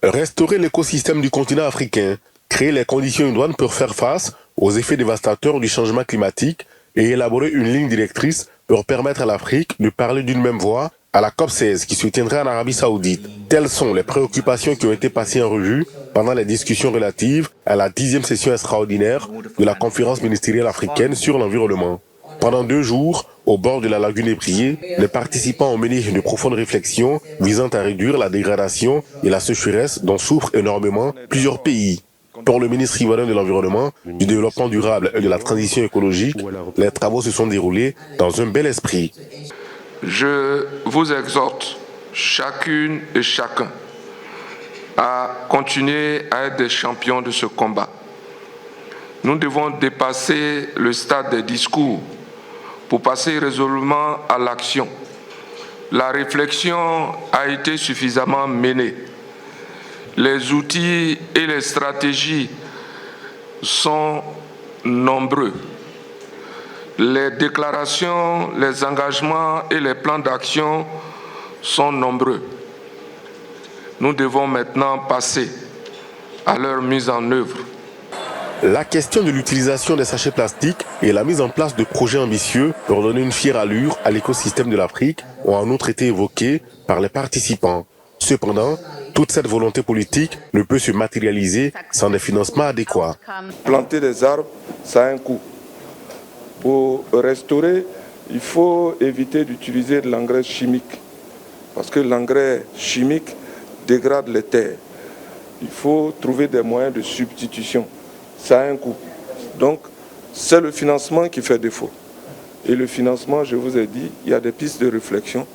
Restaurer l'écosystème du continent africain, créer les conditions idoines pour faire face aux effets dévastateurs du changement climatique et élaborer une ligne directrice pour permettre à l'Afrique de parler d'une même voix à la COP16 qui se tiendra en Arabie Saoudite. Telles sont les préoccupations qui ont été passées en revue pendant les discussions relatives à la 10e session extraordinaire de la conférence ministérielle africaine sur l'environnement. Pendant 2 jours, au bord de la lagune ébriée, les participants ont mené une profonde réflexion visant à réduire la dégradation et la sécheresse dont souffrent énormément plusieurs pays. Pour le ministre ivoirien de l'Environnement, du Développement durable et de la Transition écologique, les travaux se sont déroulés dans un bel esprit. Je vous exhorte, chacune et chacun, à continuer à être des champions de ce combat. Nous devons dépasser le stade des discours pour passer résolument à l'action. La réflexion a été suffisamment menée. Les outils et les stratégies sont nombreux. Les déclarations, les engagements et les plans d'action sont nombreux. Nous devons maintenant passer à leur mise en œuvre. La question de l'utilisation des sachets plastiques et la mise en place de projets ambitieux pour donner une fière allure à l'écosystème de l'Afrique ont en outre été évoquées par les participants. Cependant, toute cette volonté politique ne peut se matérialiser sans des financements adéquats. Planter des arbres, ça a un coût. Pour restaurer, il faut éviter d'utiliser de l'engrais chimique, parce que l'engrais chimique dégrade les terres. Il faut trouver des moyens de substitution. Ça a un coût. Donc, c'est le financement qui fait défaut. Et le financement, je vous ai dit, il y a des pistes de réflexion.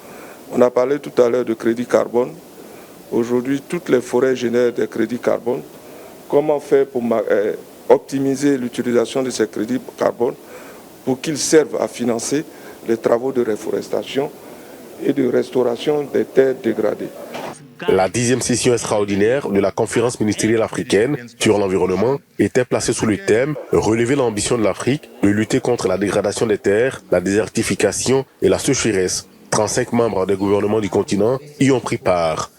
On a parlé tout à l'heure de crédit carbone. Aujourd'hui, toutes les forêts génèrent des crédits carbone. Comment faire pour optimiser l'utilisation de ces crédits carbone pour qu'ils servent à financer les travaux de réforestation et de restauration des terres dégradées. La 10e session extraordinaire de la conférence ministérielle africaine sur l'environnement était placée sous le thème « Relever l'ambition de l'Afrique de lutter contre la dégradation des terres, la désertification et la sécheresse ». 35 membres des gouvernements du continent y ont pris part.